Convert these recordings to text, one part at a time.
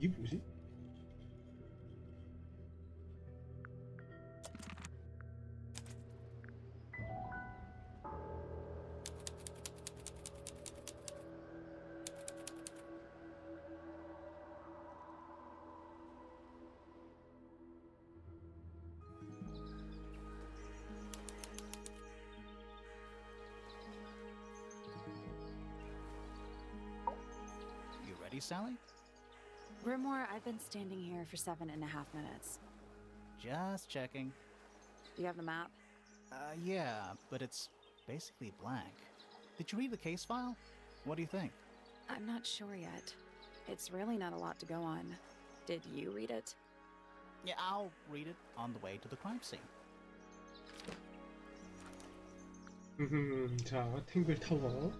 이게 뭐지? You ready, Sally? Grimore, I've been standing here for 7.5 minutes. Just checking. Do you have the map? Yeah, but it's basically blank. Did you read the case file? What do you think? I'm not sure yet. It's really not a lot to go on. Did you read it? Yeah, I'll read it on the way to the crime scene. 자, 탱글 타워.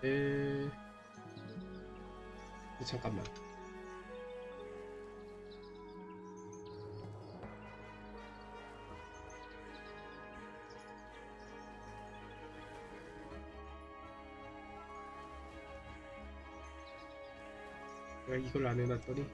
네. 잠깐만. 내가 이걸 안 해놨더니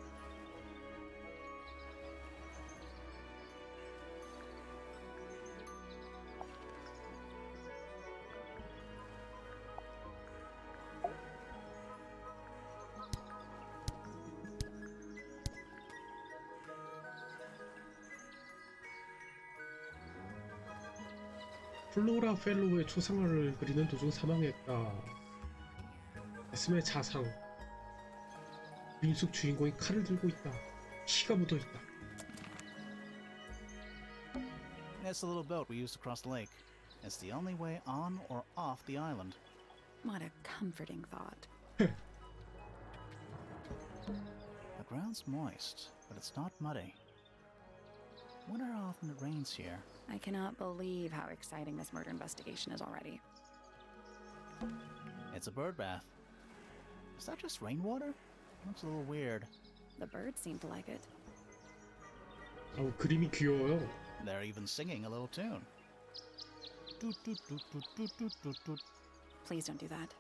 플로라 펠로우의 초상화를 그리는 도중 사망했다. 가슴에 자상. 민숙 주인공이 칼을 들고 있다. 피가 묻어있다. It's the little boat we used to cross the lake. It's the only way on or off the island. What a comforting thought. The ground's moist, but it's not muddy. Wonder how often it rains here. I cannot believe how exciting this murder investigation is already. It's a bird bath. Is that just rainwater? Looks a little weird. The birds seem to like it. 그림이 귀여워요. They're even singing a little tune. Doot, doot, doot, doot, doot, doot, doot, doot. Please don't do that.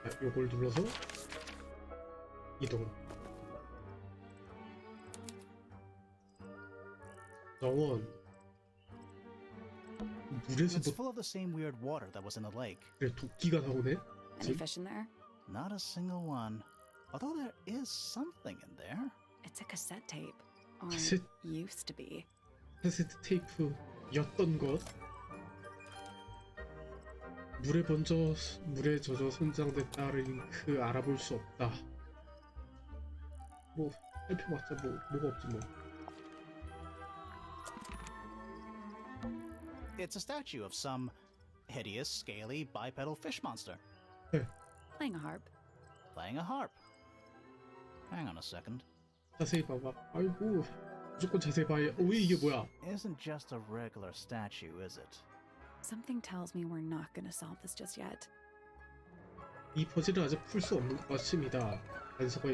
자, 요걸 눌러서 이동. 정원. 물에서 It's full of the same weird water that was in the lake. 그래, 도끼가 나오네. Any fish in there? Not a single one. Although there is something in there. It's a cassette tape. Or Cassette? used to be. 카세트 테이프였던 것. 물에 젖어 손장됐다는 링크 알아볼 수 없다. 뭐 살펴봤자 뭐가 없지 뭐. It's a statue of some hideous, scaly, bipedal fish monster. Playing a harp. Playing a harp. Hang on a second. 자세히 봐봐. 아이고 무조건 자세히 봐야. 왜 이게 뭐야? Isn't just a regular statue, is it? Something tells me we're not going to solve this just yet. 이 퍼즐은 아직 풀 수 없는 것 같습니다. 단서가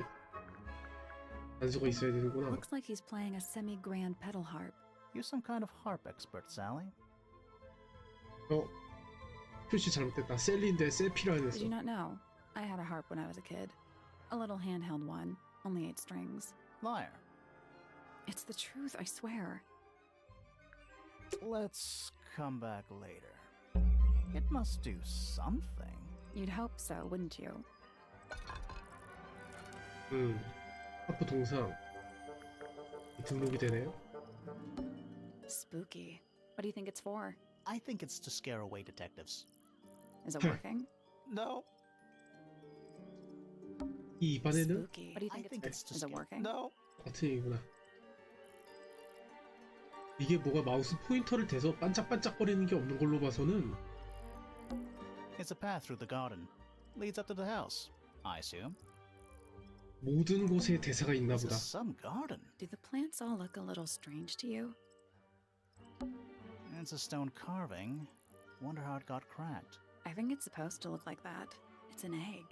있어야 되는구나. Looks like he's playing a semi-grand pedal harp. You some kind of harp expert, Sally? 표시 잘못됐다. 셀리인데 세피라 Did 했어. you not know? I had a harp when I was a kid. A little handheld one, only 8 strings. Liar. It's the truth, I swear. Let's come back later. It must do something. You'd hope so, wouldn't you? 하프 동상 등록이 되네요. Spooky. What do you think it's for? I think it's to scare away detectives. Is it working? No. 이 이번에는 Spooky. What do you I think think it's it's to Is it scare. working? No. 같은 얘기구나. 이게 뭐가 마우스 포인터를 대서 반짝반짝거리는 게 없는 걸로 봐서는 It's a path through the garden. Leads up to the house, I assume. 모든 곳에 대사가 있나 This 보다. is some garden. Do the plants all look a little strange to you? It's a stone carving. Wonder how it got cracked. I think it's supposed to look like that. It's an egg.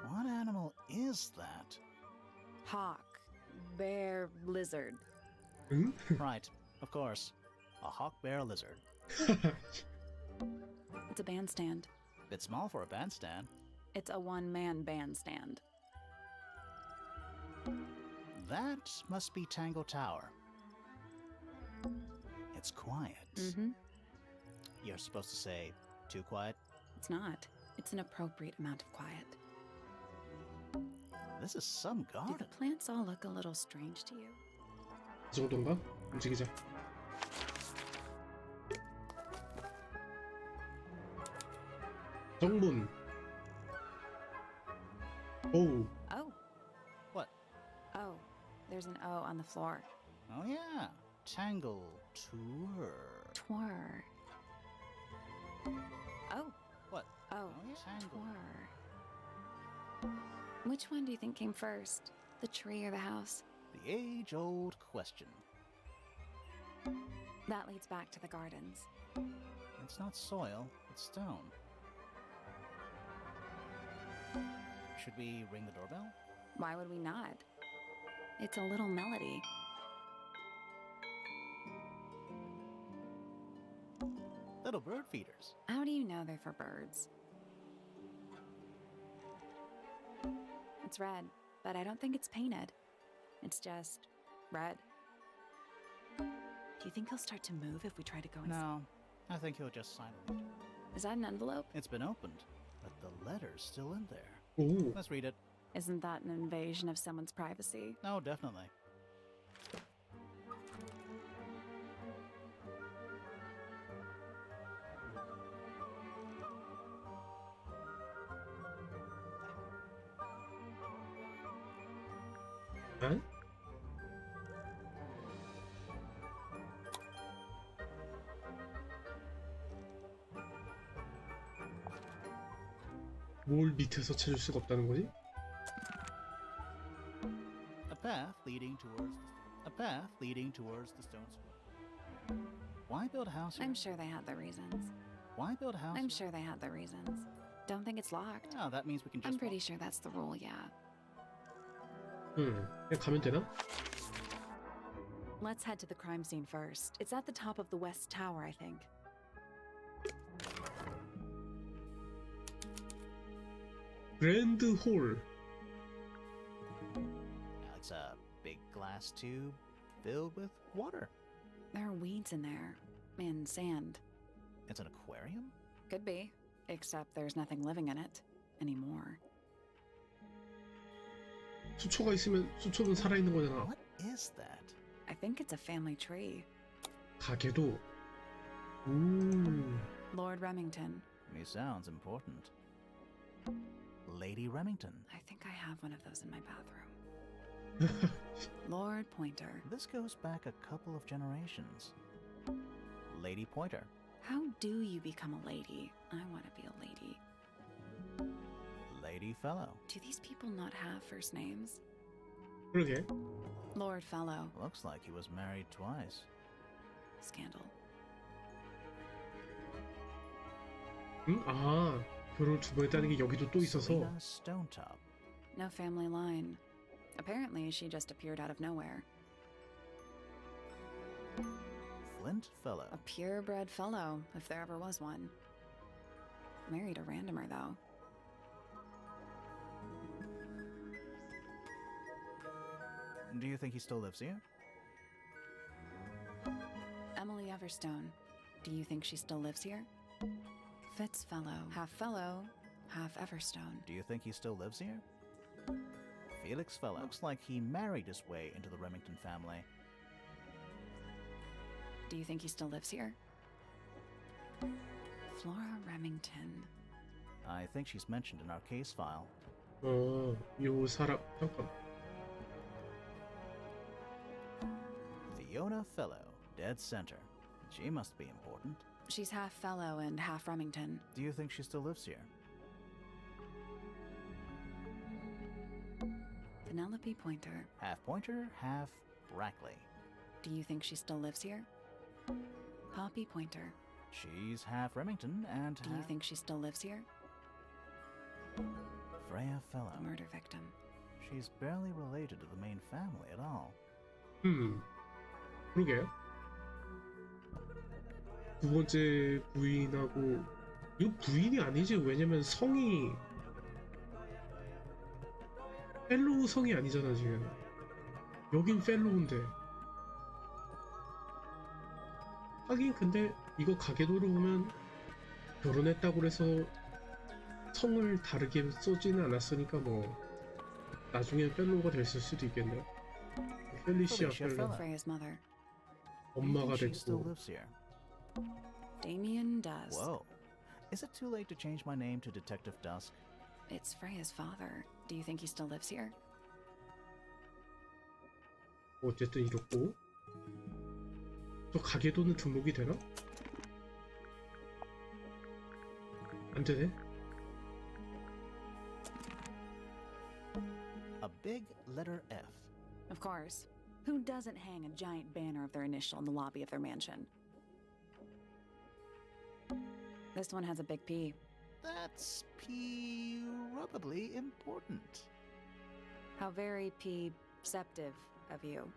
What animal is that? Hawk. Bear. Lizard. 응? Right, of course. A hawk bear lizard. It's a bandstand. Bit small for a bandstand. It's a one-man bandstand. That must be Tangle Tower. It's quiet. Mm-hmm. You're supposed to say, too quiet? It's not. It's an appropriate amount of quiet. This is some Do garden. the plants all look a little strange to you? 이 정도인가? 움직이자. 정문. 오우. Oh. What? Oh. There's an O on the floor. Oh yeah, Tangle Tour. Twir. Oh. What? Oh. yeah, Tangle. Twir. Which one do you think came first? The tree or the house? The age-old question. That leads back to the gardens. It's not soil, it's stone. Should we ring the doorbell? Why would we not? It's a little melody. Little bird feeders. How do you know they're for birds? It's red, but I don't think it's painted. It's just red. Do you think he'll start to move if we try to go inside? No, I think he'll just sign it. Is that an envelope? It's been opened, but the letter's still in there. 오. Let's read it. Isn't that an invasion of someone's privacy? No, definitely. 응? 뭘 밑에서 찾을 수가 없다는 거지? A path leading towards the stone square. Why build a house here? I'm sure they had their reasons. Why build a house? I'm sure they had their reasons. Don't think it's locked. No, that means we can just. I'm pretty sure that's the rule, yeah. 그냥 가면 되나? Let's head to the crime scene first. It's at the top of the West Tower, I think. 그랜드 홀. It's a big glass tube filled with water. There are weeds in there. And sand. It's an aquarium? Could be. Except there's nothing living in it. Anymore. 수초가 있으면 수초는 살아있는 거잖아. What is that? I think it's a family tree. 가게도. Lord Remington. He sounds important. Lady Remington. I think I have one of those in my bathroom. Lord Pointer. This goes back a couple of generations. Lady Pointer. How do you become a lady? I want to be a lady. Lady Fellow. Do these people not have first names? 그러게. Lord Fellow. Looks like he was married twice. Scandal. 응? 아, 결혼을 두 번 했다는 게 여기도 또 있어서. Selena Stonetop. No family line. Apparently, she just appeared out of nowhere. Flint Fellow. A purebred fellow, if there ever was one. Married a randomer, though. Do you think he still lives here? Emily Everstone. Do you think she still lives here? Fitz Fellow. Half Everstone. Do you think he still lives here? Felix Fellow. Looks like he married his way into the Remington family. Do you think he still lives here? Flora Remington. I think she's mentioned in our case file. 요 사람 잠깐. Fiona Fellow, dead center. She must be important. She's half Fellow and half Remington. Do you think she still lives here? Penelope Pointer. Half Pointer, half Brackley. Do you think she still lives here? Poppy Pointer. She's half Remington and Do you think she still lives here? Freya Fellow. The murder victim. She's barely related to the main family at all. 그러게. 두 번째 부인하고 이거 부인이 아니지. 왜냐면 성이 펠로우 성이 아니잖아 지금. 여긴 펠로우인데. 하긴 근데 이거 가계도로 보면 결혼했다고 해서 성을 다르게 써지는 않았으니까 뭐 나중에 펠로우가 됐을 수도 있겠네요. 펠리시아 Felicia 펠로우. Fellow. Freya's mother. Do you 엄마가 think she still 됐고. lives here? Damien does. Whoa. Is it too late to change my name to Detective Dusk? It's Freya's father. Do you think he still lives here? 어쨌든 이렇고. 저 가계도는 등록이 되나? 안 되네. A big letter F. Of course. Who doesn't hang a giant banner of their initial in the lobby of their mansion? This one has a big P. That's probably important. How very P-ceptive of you.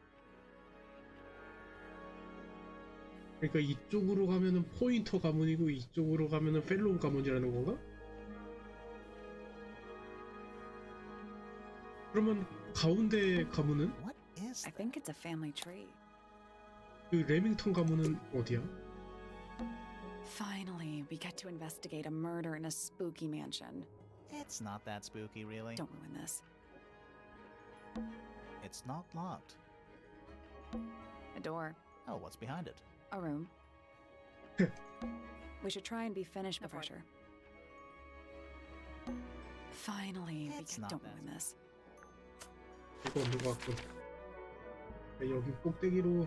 그러니까 이쪽으로 가면은 포인터 가문이고 이쪽으로 가면은 펠로우 가문이라는 건가? 그러면 가운데 가문은? What is I that? think it's a family tree. 그 레밍턴 가문은 어디야? Finally, we get to investigate a murder in a spooky mansion. It's not that spooky, really. Don't ruin this. It's not locked. A door. Oh, what's behind it? A room. We should try and be finished before. Pressure. Finally, It's not don't that. ruin this. 이거 없는 것 같고. 여기 꼭대기로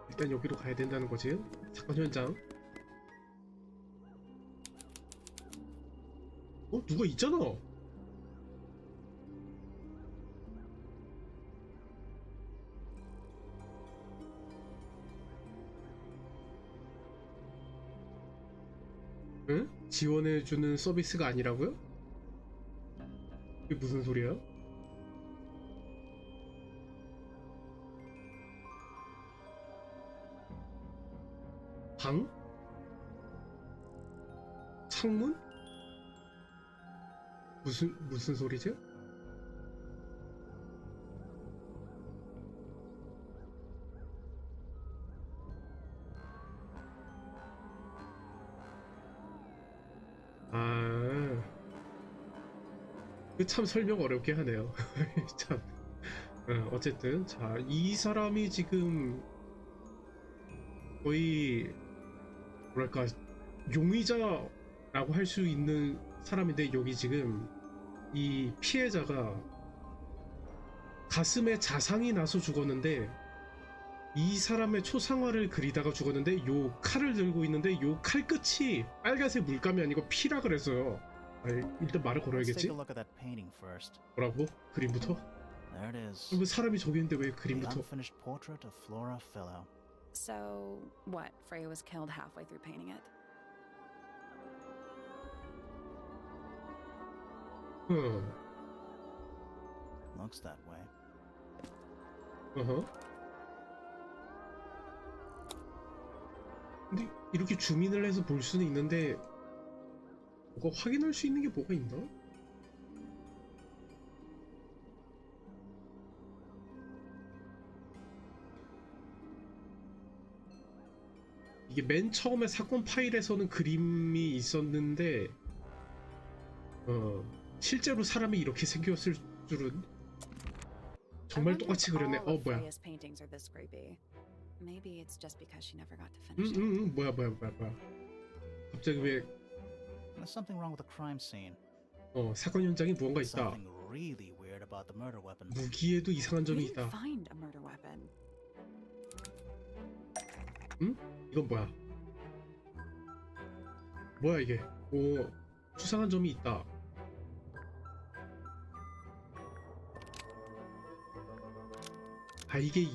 일단 여기로 가야 된다는 거지. 사건 현장. 누가 있잖아. 응? 지원해주는 서비스가 아니라고요? 이게 무슨 소리야? 방? 창문? 무슨 소리지? 아, 그 참 설명 어렵게 하네요. 참. 어쨌든 자, 이 사람이 지금 거의 뭐랄까 용의자라고 할 수 있는 사람인데 여기 지금 이 피해자가 가슴에 자상이 나서 죽었는데 이 사람의 초상화를 그리다가 죽었는데 요 칼을 들고 있는데 요 칼 끝이 빨간색 물감이 아니고 피라 그랬어요. 일단 말을 Let's take 걸어야겠지? a look at that painting first. 뭐라고? 그림부터? There it is. 왜 사람이 저기 있는데 왜 The 그림부터? unfinished portrait of Flora Fellow. So, what? Freya was killed halfway through painting it? Looks that way. 어허. 근데 이렇게 주민을 해서 볼 수는 있는데 뭐가 확인할 수 있는 게 뭐가 있나? 이게 맨 처음에 사건 파일에서는 그림이 있었는데 실제로 사람이 이렇게 생겼을 줄은 정말 똑같이 그렸네. 뭐야? Freya's paintings are this creepy. Maybe it's just because she never got to finish it. 뭐야? 갑자기 왜 There's something wrong with the crime scene. 사건 현장에 무언가 있다. Something really weird about the murder weapon. 무기에도 이상한 We 점이 didn't 있다. find a murder weapon. 이건 뭐야? 뭐야 이게? 수상한 점이 있다. 이게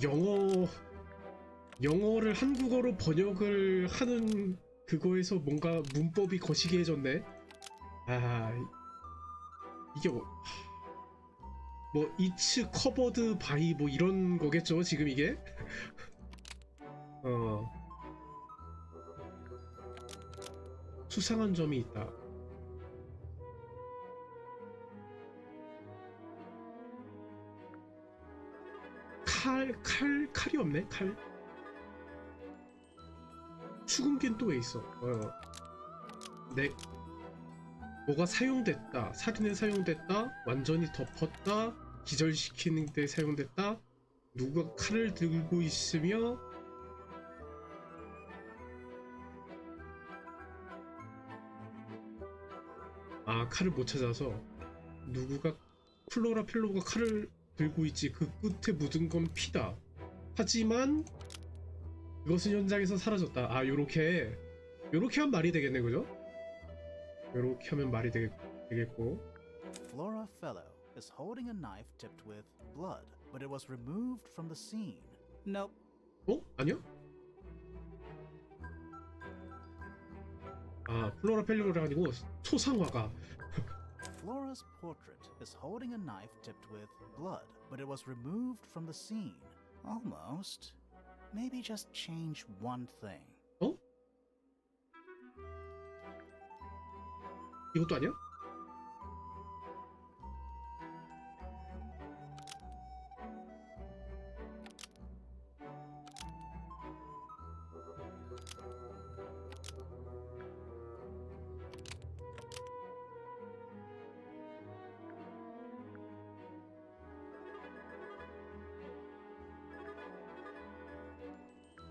영어를 한국어로 번역을 하는 그거에서 뭔가 문법이 거시기해졌네. 이게 뭐 이츠 커버드 바이 뭐 이런 거겠죠 지금 이게. 수상한 점이 있다. 칼이 없네. 칼. 수금기는 또 왜 있어? 뭐가 사용됐다. 살인에 사용됐다. 완전히 덮었다. 기절시키는 데 사용됐다. 누가 칼을 들고 있으며 칼을 못 찾아서 누구가 플로라 펠로가 칼을 들고 있지. 그 끝에 묻은 건 피다. 하지만 이것은 현장에서 사라졌다. 요렇게 하면 말이 되겠네, 그죠? 요렇게 하면 말이 되겠고. Flora Fellow is holding a knife tipped with blood, but it was removed from the scene. Nope. 아니야? 플로라 펠로가 아니고 초상화가. Flora's portrait is holding a knife tipped with blood, but it was removed from the scene. Almost. Maybe just change one thing. 이것도 아니야?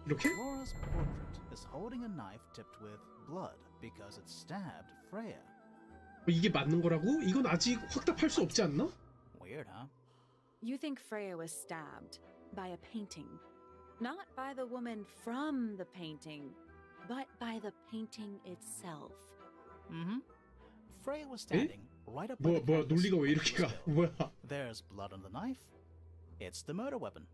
이렇게? Flora's portrait is holding a knife tipped with blood because it stabbed Freya. 이게 맞는 거라고? 이건 아직 확답할 수 없지 않나? Weird, huh? You think Freya was stabbed by a painting. Not by the woman from the painting, but by the painting itself. Mm-hmm. Freya was standing right up by the 뭐야 canvas 논리가 왜 when 이렇게 she was 가? killed. 뭐야? There's blood on the knife. It's the murder weapon.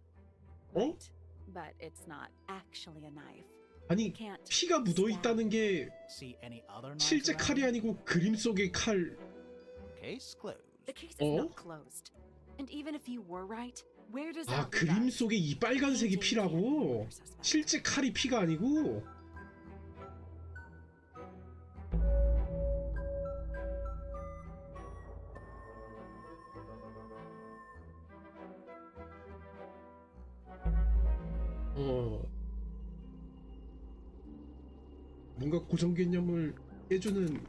Right. But it's not actually a knife. 아니 Can't 피가 묻어 있다는 게 See any other knives 실제 around? 칼이 아니고 그림 속의 칼. Case closed. The case is not closed. And even if you were right, where does that leave 그림 us? 속의 이 빨간색이 피라고? 실제 칼이 피가 아니고? 뭔가 고정 개념을 깨주는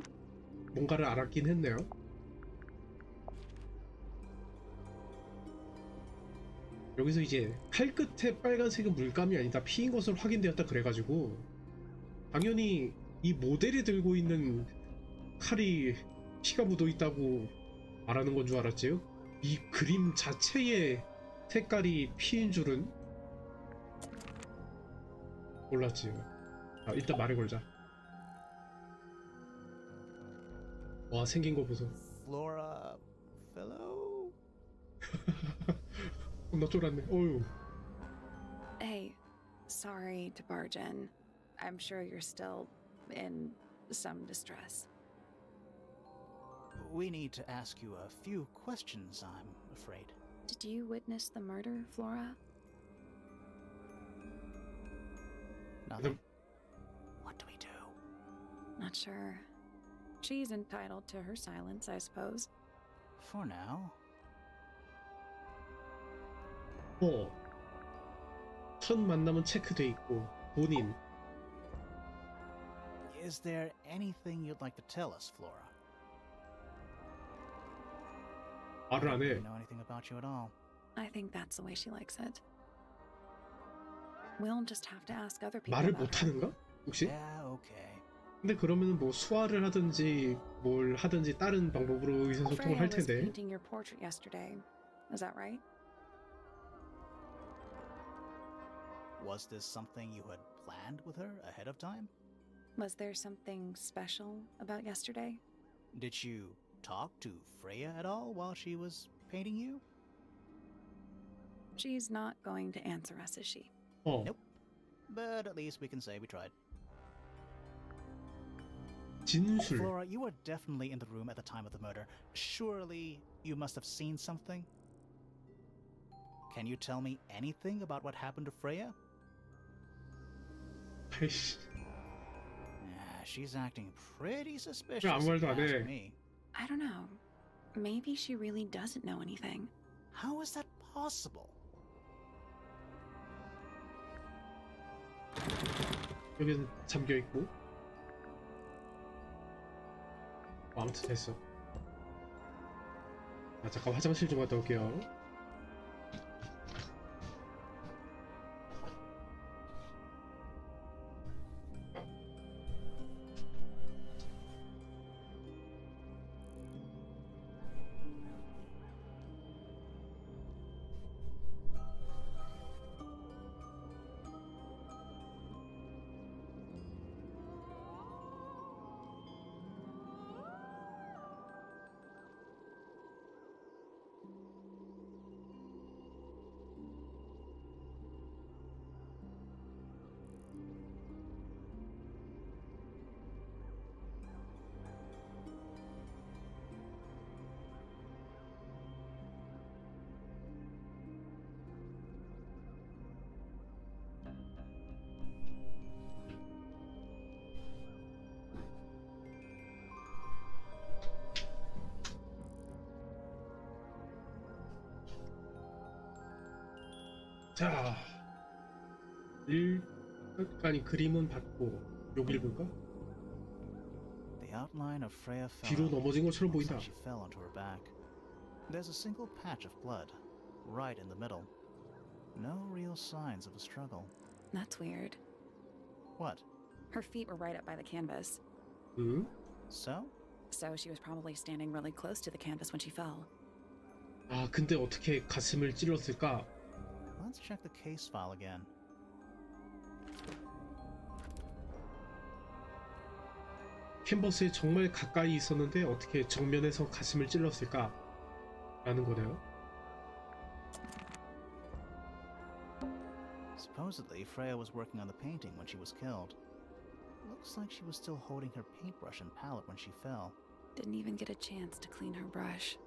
뭔가를 알았긴 했네요. 여기서 이제 칼 끝에 빨간색은 물감이 아니다 피인 것을 확인되었다 그래가지고 당연히 이 모델이 들고 있는 칼이 피가 묻어 있다고 말하는 건 줄 알았지요. 이 그림 자체의 색깔이 피인 줄은 몰랐지요. 일단 말해 걸자. 와 생긴 거 보소. Flora Fellow? 나 쫄았네. 어휴. Hey, sorry to barge in. I'm sure you're still in some distress. We need to ask you a few questions, I'm afraid. Did you witness the murder, Flora? Nothing. What do we do? Not sure. She's entitled to her silence, I suppose. For now. 첫 만남은 체크돼 있고 본인. Is there anything you'd like to tell us, Flora? 말을 안 I 해. don't know anything about you at all. I think that's the way she likes it. We'll just have to ask other people 말을 about 못 her. 하는가? 혹시? Yeah, okay. 근데 그러면은 뭐 수화를 하든지 뭘 하든지 다른 방법으로 의사소통을 Freya 할 was 텐데. painting your portrait yesterday. Is that right? Was this something you had planned with her ahead of time? Was there something special about yesterday? Did you talk to Freya at all while she was painting you? She's not going to answer us, is she? Nope. But at least we can say we tried. 진술. Flora, you were definitely in the room at the time of the murder. Surely you must have seen something? Can you tell me anything about what happened to Freya? 아이씨. She's acting pretty suspicious. 아무 if 말도 you 안 ask 해. me. I don't know. Maybe she really doesn't know anything. How is that possible? 여기는 잠겨 있고. 아무튼 됐어. 아 잠깐 화장실 좀 갔다 올게요. 자, 아니 그림은 받고 여기 읽을까? The outline of Freya fell 뒤로 out. 넘어진 것처럼 Looks 보인다. like she fell onto her back. There's a single patch of blood, right in the middle. No real signs of a struggle. That's weird. What? Her feet were right up by the canvas, 응? So? so she was probably standing really close to the canvas when she fell. 아 근데 어떻게 가슴을 찔렀을까? Let's check the case file again. 캔버스에 정말 가까이 있었는데 어떻게 정면에서 가슴을 찔렀을까? 라는 거네요. Supposedly, Freya was working on the painting when she was killed. Looks like she was still holding her paintbrush and palette when she fell. Didn't even get a chance to clean her brush.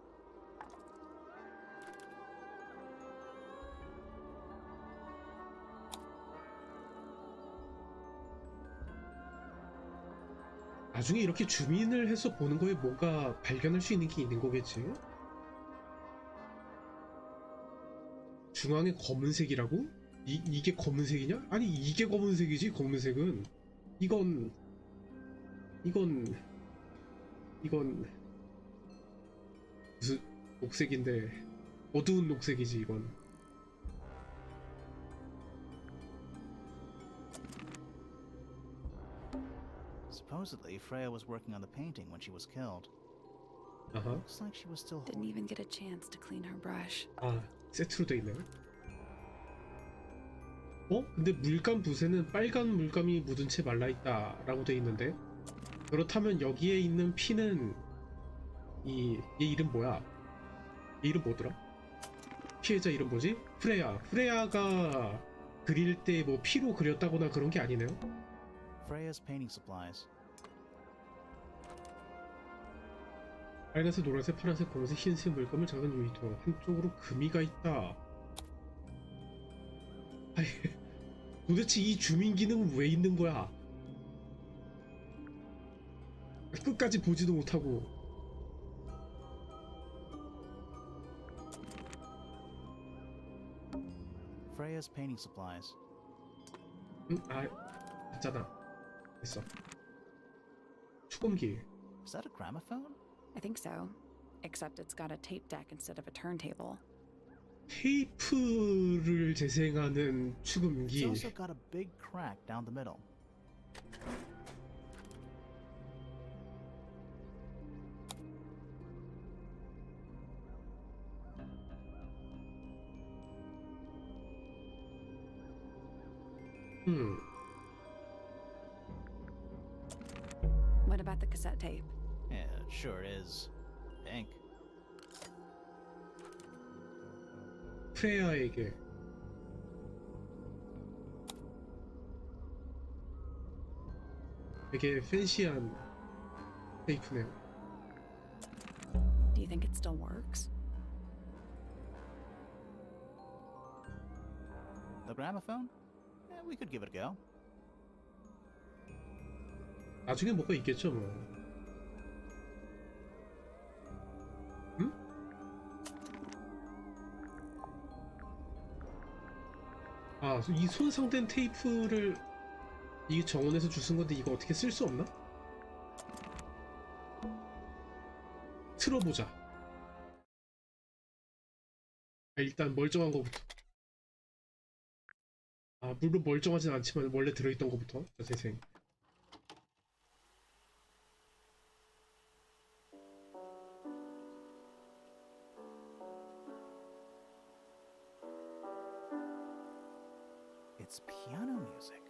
나중에 이렇게 줌인을 해서 보는 거에 뭔가 발견할 수 있는 게 있는 거겠지? 중앙에 검은색이라고? 이게 검은색이냐? 아니 이게 검은색이지 검은색은 이건 무슨 녹색인데 어두운 녹색이지 이건. Supposedly, Freya was working on the painting when she was killed. 아하. Looks like she was still Didn't even get a chance to clean her brush. 아 세트로 돼 있네요. 어? 근데 물감 붓에는 빨간 물감이 묻은 채 말라있다 라고 돼 있는데 그렇다면 여기에 있는 피는 얘 이름 뭐야? 얘 이름 뭐더라? 피해자 이름 뭐지? 프레야가 그릴 때 뭐 피로 그렸다거나 그런 게 아니네요? Freya's painting supplies. 빨간색, 노란색, 파란색, 검은색, 흰색 물감을 작은 유니트 한쪽으로 금이가 있다. 아이, 도대체 이 주민 기능은 왜 있는 거야? 끝까지 보지도 못하고. Freya's painting supplies. 됐잖아. 됐어. 축음기. Is that a gramophone? I think so. Except it's got a tape deck instead of a turntable. 테이프를 재생하는 It's 축음기. also got a big crack down the middle. What about the cassette tape? Yeah, it sure is. Pink. 프레야에게 되게 팬시한 테이프네요. Do you think it still works? The gramophone? We could give it a go. 나중에 뭐가 있겠죠 뭐. 응? 아, 이 손상된 테이프를 이게 정원에서 주신 건데 이거 어떻게 쓸 수 없나? 틀어보자. 일단 멀쩡한 거부터. 아, 물론 멀쩡하진 않지만 원래 들어있던 거부터. 자, 재생. It's piano music.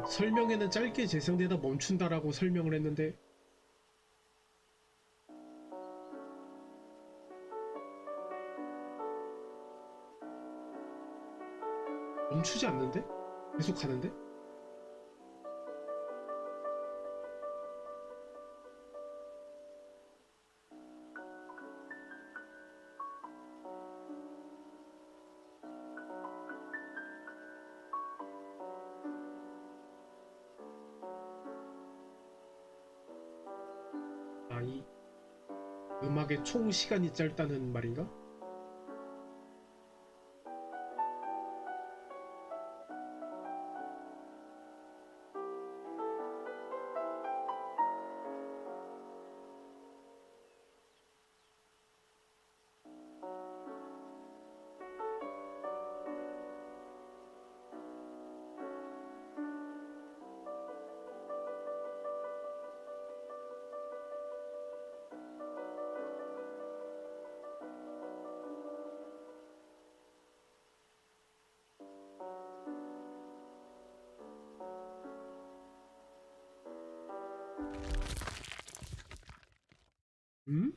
설명에는 짧게 재생되다 멈춘다라고 설명을 했는데 멈추지 않는데? 계속 가는데? 아, 이 음악의 총 시간이 짧다는 말인가? 음?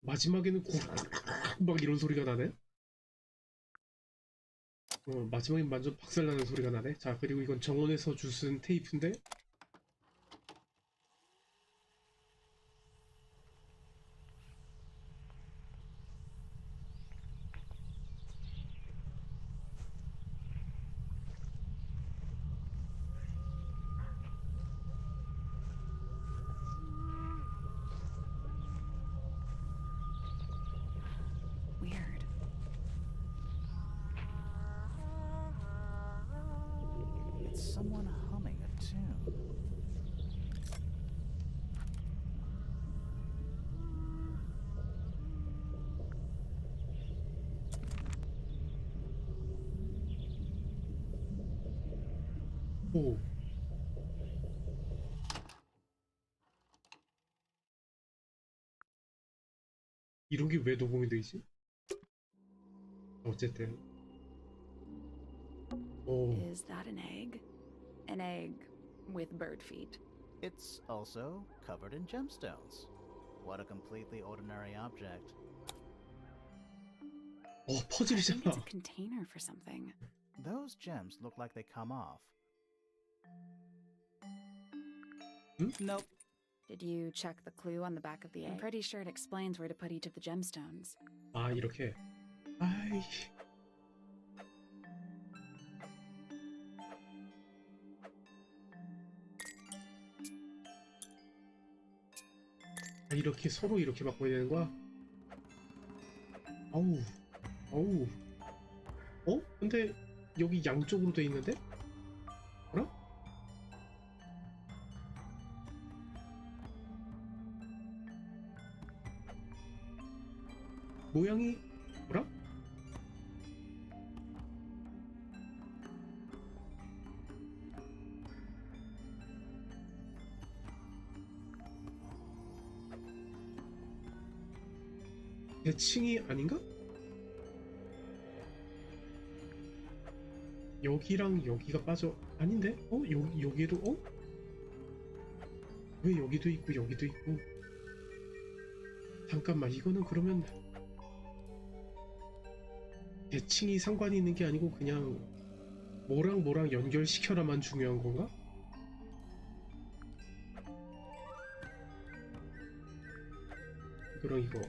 마지막에는 막 이런 소리가 나네? 마지막엔 완전 박살나는 소리가 나네? 자, 그리고 이건 정원에서 주순 테이프인데 Weird. It's someone humming a tune. 오. 이런 게 왜 녹음이 되지? 어쨌든 오. Is that an egg? An egg with bird feet. It's also covered in gemstones. What a completely ordinary object. I think 퍼즐이잖아. it's a container for something. Those gems look like they come off. Nope. Did you check the clue on the back of the egg? I'm pretty sure it explains where to put each of the gemstones. 아, 이렇게. 아이. 아, 이렇게 서로 이렇게 바꿔야 되는 거야? 아우. 어우. 어? 근데 여기 양쪽으로 돼 있는데? 뭐라? 모양이 뭐라? 대칭이 아닌가? 여기랑 여기가 빠져. 아닌데? 여기도 왜 여기도 있고 여기도 있고. 잠깐만, 이거는 그러면 대칭이 상관이 있는 게 아니고 그냥 뭐랑 뭐랑 연결시켜라만 중요한 건가? 그럼 이거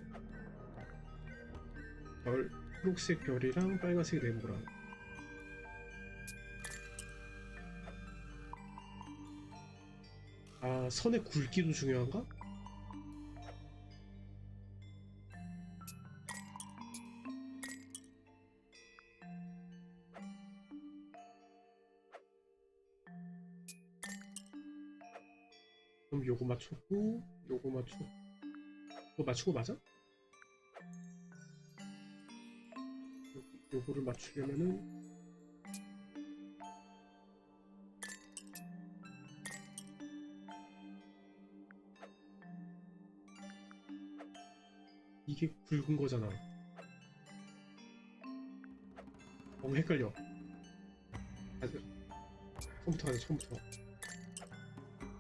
초록색 별이랑 빨간색 네모랑. 아, 선의 굵기도 중요한가? 그럼 요거 맞췄고 요거 맞추고 이거 맞추고 맞아? 요거를 맞추려면은 이게 굵은 거잖아. 너무 헷갈려. 처음부터 가자, 처음부터.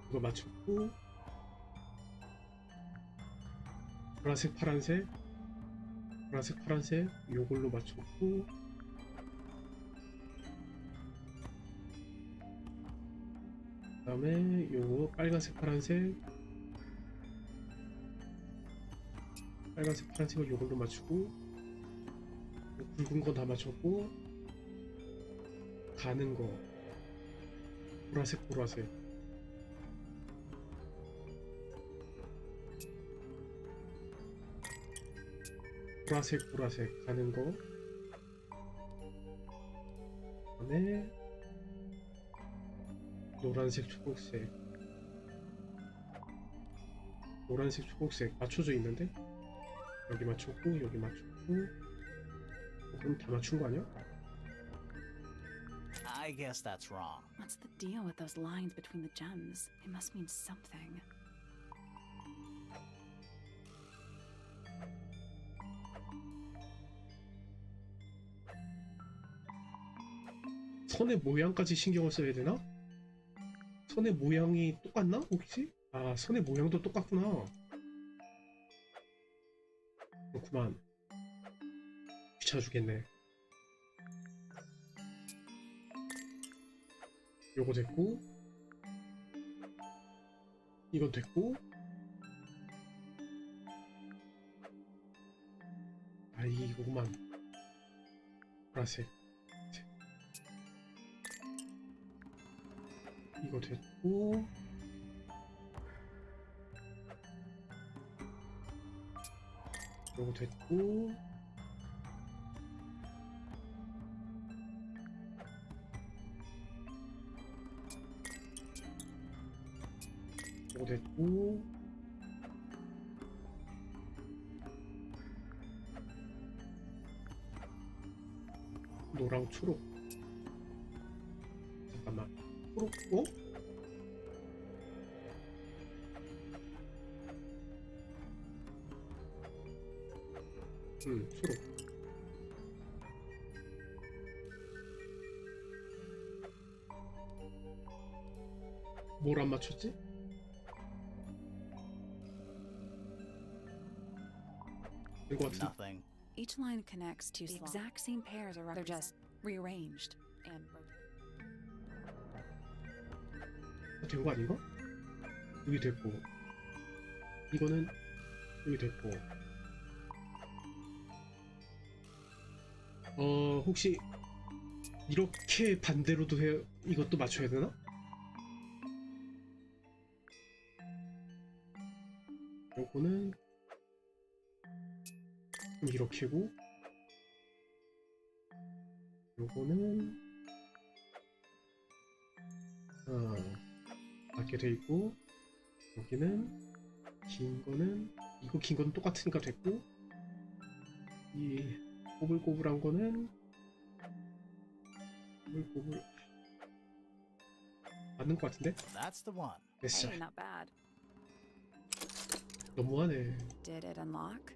이거 맞췄고 보라색 파란색 보라색 파란색 요걸로 맞췄고 그 다음에 요거 빨간색 파란색 빨간색 파란색을 요걸로 맞추고 굵은 건 다 맞췄고 가는 거 보라색 보라색 보라색 보라색 가는 거 그다음에 노란색 초록색 노란색 초록색 맞춰져 있는데 여기 맞췄고 여기 맞췄고 그럼 다 맞춘 거 아니야? I guess that's wrong. What's the deal with those lines between the gems? It must mean something. 선의 모양까지 신경을 써야 되나? 선의 모양이 똑같나? 혹시? 아, 선의 모양도 똑같구나. 그렇구만. 귀찮아 죽겠네. 요거 됐고 이건 됐고 아, 이거구만. 보라색 이거 됐고 요거 됐고 요거 됐고 노랑 초록 잠깐만 초록 초록 뭘 안 맞췄지? 된 것 같은데? Nothing. Each line connects to the exact same pairs, or they're just rearranged and 된 거 아닌가? 여기 됐고 이거는 여기 됐고 혹시 이렇게 반대로도 해 이것도 맞춰야 되나? 요거는 이렇게고 요거는 맞게 돼 있고 여기는 긴 거는 이거 긴 거는 똑같으니까 됐고 이 꼬불꼬불한 거는 꼬불꼬불 맞는 것 같은데? That's the one. 됐어. hey, not bad. 너무하네. Did it unlock?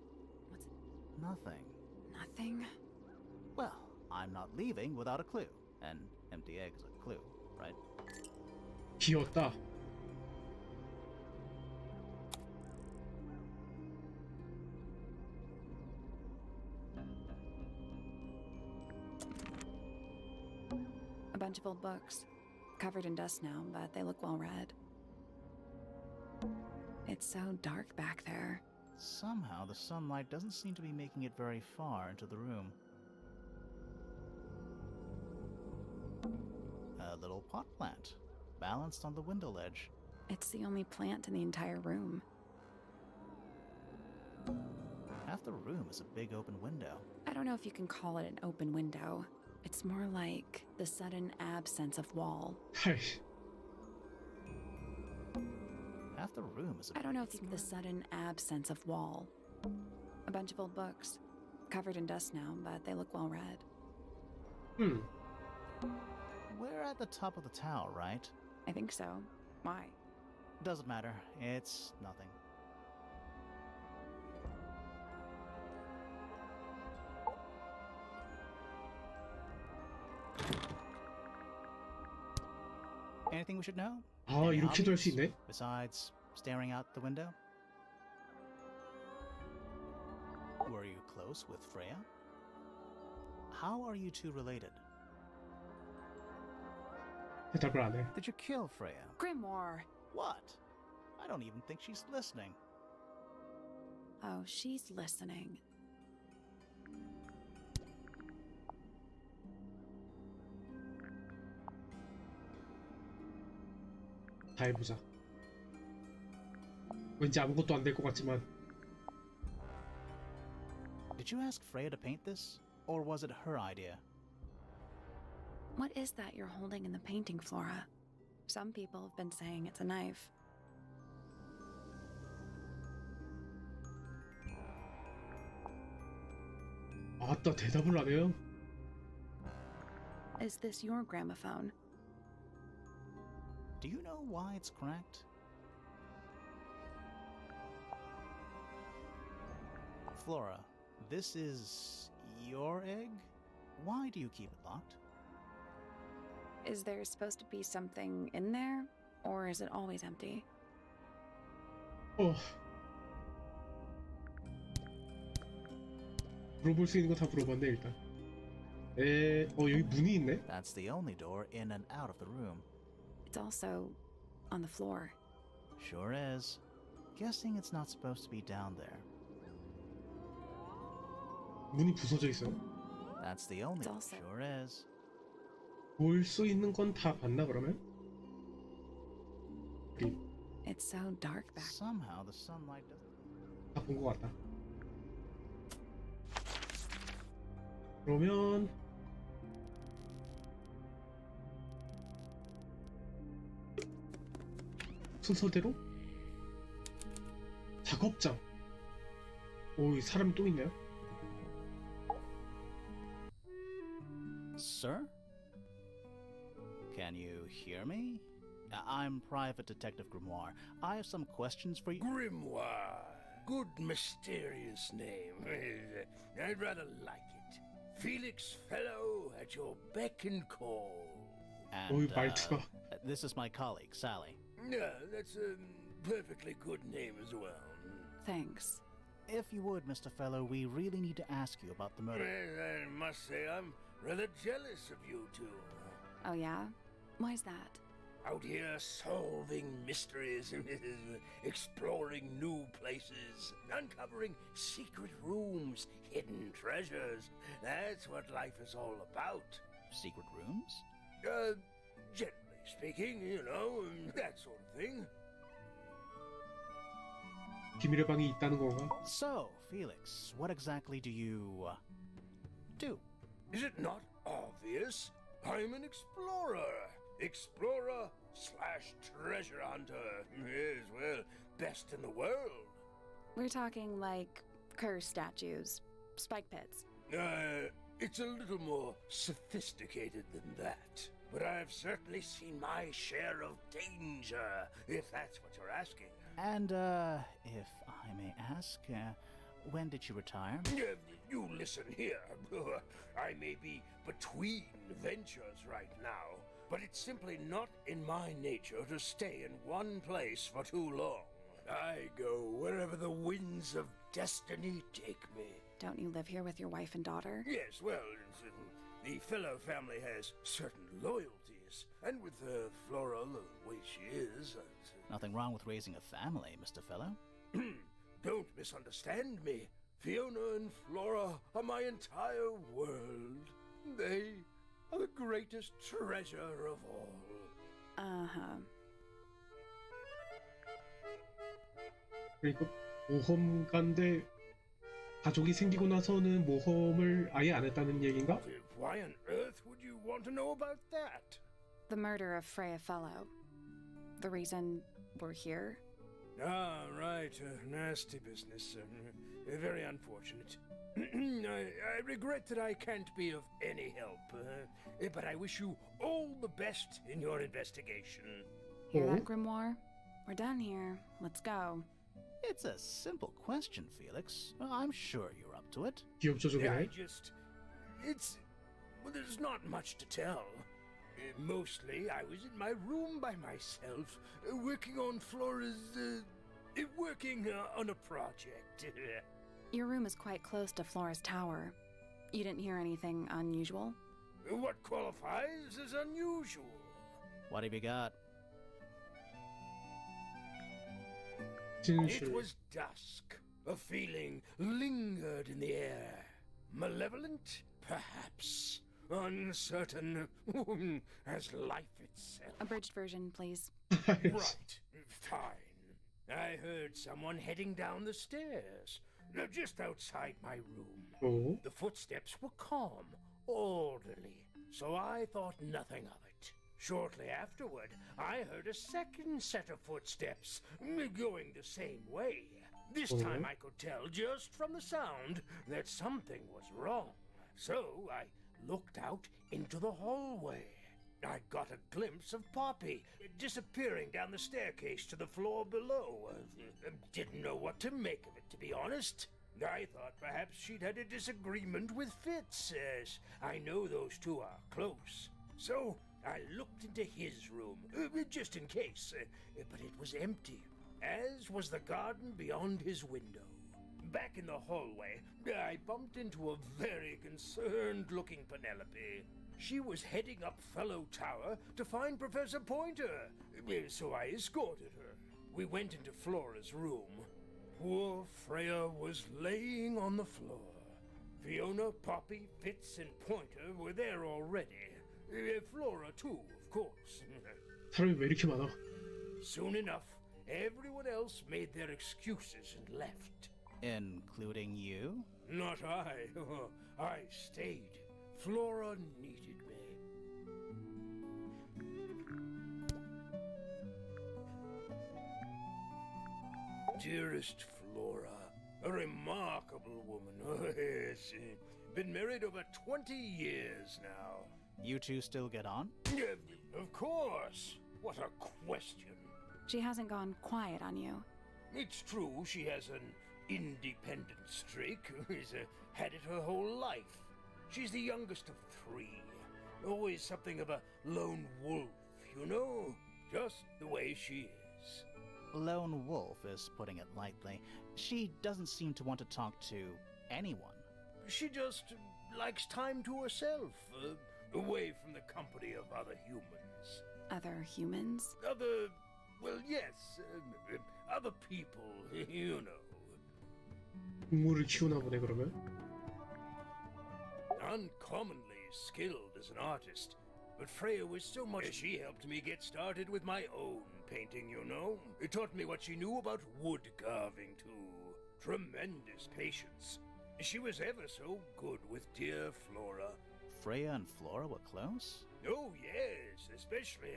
Nothing. Nothing. Well, I'm not leaving without a clue. An empty egg is a clue, right? 비었다. A bunch of old books. Covered in dust now, but they look well read. It's so dark back there. Somehow the sunlight doesn't seem to be making it very far into the room. A little pot plant, balanced on the window ledge. It's the only plant in the entire room. Half the room is a big open window. I don't know if you can call it an open window. It's more like the sudden absence of wall. 하이. Half the room is a I don't know if it's the sudden absence of wall. A bunch of old books. Covered in dust now, but they look well read. We're at the top of the tower, right? I think so. Why? Doesn't matter. It's nothing. Anything we should know? 아, Any 이렇게도 할 수 hobbies 있네. Besides staring out the window? Were you close with Freya? How are you two related? 대답을 안 해. Did you kill Freya? Grimoire! What? I don't even think she's listening. Oh, she's listening. 다 해보자. 왠지 아무것도 안 될 것 같지만. Did you ask Freya to paint this? Or was it her idea? What is that you're holding in the painting, Flora? Some people have been saying it's a knife. 아따, 대답을 안 해요? Is this your gramophone? Do you know why it's cracked? Flora, this is your egg? Why do you keep it locked? Is there supposed to be something in there? Or is it always empty? 물어볼 수 있는 거 다 물어봤네 일단. 여기 문이 있네? That's the only door in and out of the room. It's also on the floor. Sure is. Guessing it's not supposed to be down there. 문이 부서져 있어요. That's the only It's door. also- Sure is. 볼 수 있는 건 다 봤나 그러면? It's so dark back. Somehow the sunlight doesn't... 다 본 것 같다. 그러면 순서대로 작업장. 오, 사람이 또 있나요? Sir? Can you hear me? I'm Private Detective Grimoire. I have some questions for you. Grimoire. Good mysterious name. I'd rather like it. Felix Fellow at your beck and call. And 오이, 말투가. this is my colleague, Sally. Yeah, that's a perfectly good name as well. Thanks. If you would, Mr. Fellow, we really need to ask you about the murder. Well, I must say I'm rather jealous of you two. Oh, yeah? Why's that? Out here solving mysteries, exploring new places, uncovering secret rooms, hidden treasures. That's what life is all about. Secret rooms? Generally speaking, you know, that sort of thing. 비밀의 방이 있다는 건가? So, Felix, what exactly do you do? Is it not obvious? I'm an explorer. Explorer slash treasure hunter. Yes, well, best in the world. We're talking like curse statues, spike pits. It's a little more sophisticated than that. But I've certainly seen my share of danger, if that's what you're asking. And, if I may ask, when did you retire? You listen here. I may be between adventures right now, but it's simply not in my nature to stay in one place for too long. I go wherever the winds of destiny take me. Don't you live here with your wife and daughter? Yes, well, the fellow family has certain loyalties, and with Flora the way she is... Nothing wrong with raising a family, Mr. Fellow. Don't misunderstand me. Fiona and Flora are my entire world. They are the greatest treasure of all. Uh-huh. 그리고 모험가인데 가족이 생기고 나서는 모험을 아예 안 했다는 얘긴가? Why on earth would you want to know about that? The murder of Freya Fellow. The reason we're here? Ah, right. Nasty business. Very unfortunate. I regret that I can't be of any help, but I wish you all the best in your investigation. Hear Oh? that, Grimoire? We're done here. Let's go. It's a simple question, Felix. I'm sure you're up to it. 귀엽조종이네. Well, there's not much to tell. Mostly, I was in my room by myself, working on on a project. Your room is quite close to Flora's tower. You didn't hear anything unusual? What qualifies as unusual? What have you got? It was dusk. A feeling lingered in the air. Malevolent, perhaps. Uncertain, as life itself. Abridged version, please. Right, fine. I heard someone heading down the stairs, just outside my room. Oh? The footsteps were calm, orderly, so I thought nothing of it. Shortly afterward, I heard a second set of footsteps, going the same way. This time I could tell just from the sound that something was wrong. So I looked out into the hallway. I got a glimpse of Poppy disappearing down the staircase to the floor below. Didn't know what to make of it, to be honest. I thought perhaps she'd had a disagreement with Fitz, as I know those two are close. So I looked into his room, just in case, but it was empty, as was the garden beyond his window. Back in the hallway, I bumped into a very concerned-looking Penelope. She was heading up Fellow Tower to find Professor Pointer, so I escorted her. We went into Flora's room. Poor Freya was laying on the floor. Fiona, Poppy, Fitz, and Pointer were there already. Flora too, of course. 사람이 왜 이렇게 많아? Soon enough, everyone else made their excuses and left. Including you? Not I. I stayed. Flora needed me. Dearest Flora, a remarkable woman. Oh, yes. Been married over 20 years now. You two still get on? Of course. What a question. She hasn't gone quiet on you. It's true she has an independent streak. She's had it her whole life. She's the youngest of three. Always something of a lone wolf, you know? Just the way she is. Lone wolf is putting it lightly. She doesn't seem to want to talk to anyone. She just likes time to herself, away from the company of other humans. Other humans? Well, yes, other people, you know. 동물을 키우나 보네 그러면. Uncommonly skilled as an artist, but Freya was so much. She helped me get started with my own painting, you know. It taught me what she knew about wood carving, too. Tremendous patience. She was ever so good with dear Flora. Freya and Flora were close? Oh, yes, especially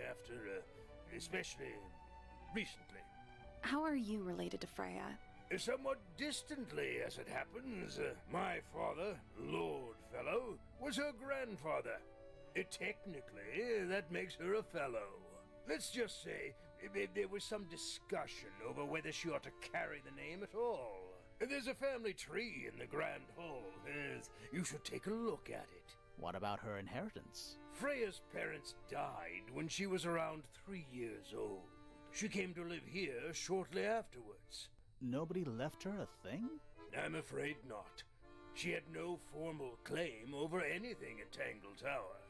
recently. How are you related to Freya? Somewhat distantly, as it happens. My father, Lord Fellow, was her grandfather. Technically, that makes her a fellow. Let's just say there was some discussion over whether she ought to carry the name at all. There's a family tree in the Grand Hall. You should take a look at it. What about her inheritance? Freya's parents died when she was around 3 years old. She came to live here shortly afterwards. Nobody left her a thing? I'm afraid not. She had no formal claim over anything at Tangle Tower.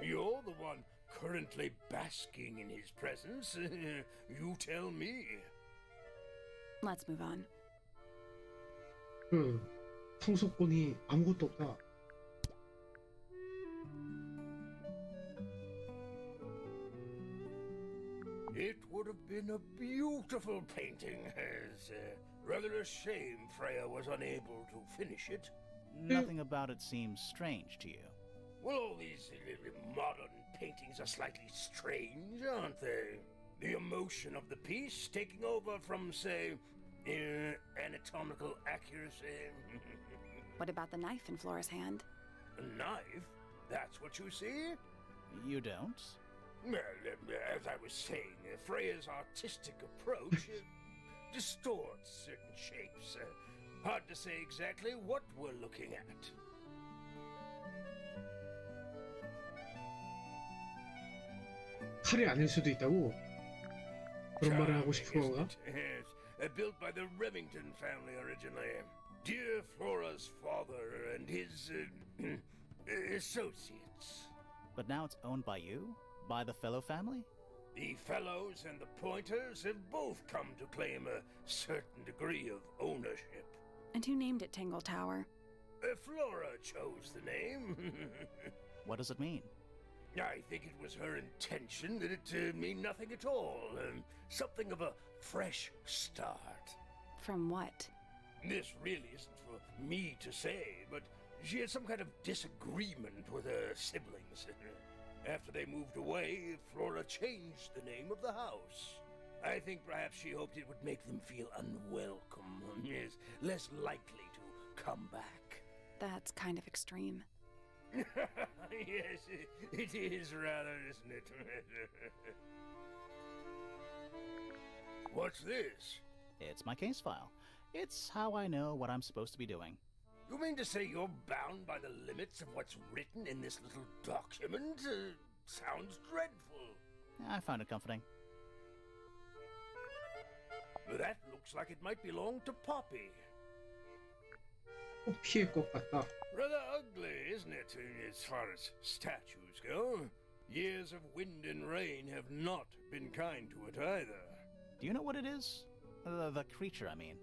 You're the one currently basking in his presence. You tell me. Let's move on. 상속권이 아무것도 없다. It would have been a beautiful painting. It's rather a shame Freya was unable to finish it. Nothing about it seems strange to you. Well, all these modern paintings are slightly strange, aren't they? The emotion of the piece taking over from, say, anatomical accuracy. What about the knife in Flora's hand? A knife? That's what you see? You don't? Well, as I was saying, Freya's artistic approach distorts certain shapes. Hard to say exactly what we're looking at. 칼이 아닐 수도 있다고? 그런 말을 하고 싶은 Charming, 건가? isn't it? Yes. Built by the Remington family originally. Dear Flora's father and his associates. But now it's owned by you? By the Fellow family? The Fellows and the Pointers have both come to claim a certain degree of ownership. And who named it Tangle Tower? Flora chose the name. What does it mean? I think it was her intention that it mean nothing at all. Something of a fresh start. From what? This really isn't for me to say, but she had some kind of disagreement with her siblings. After they moved away, Flora changed the name of the house. I think perhaps she hoped it would make them feel unwelcome, yes, less likely to come back. That's kind of extreme. Yes, it is rather, isn't it? What's this? It's my case file. It's how I know what I'm supposed to be doing. You mean to say you're bound by the limits of what's written in this little document? Sounds dreadful. I find it comforting. That looks like it might belong to Poppy. 피할 것 같다. Rather ugly, isn't it, as far as statues go? Years of wind and rain have not been kind to it either. Do you know what it is? The creature, I mean.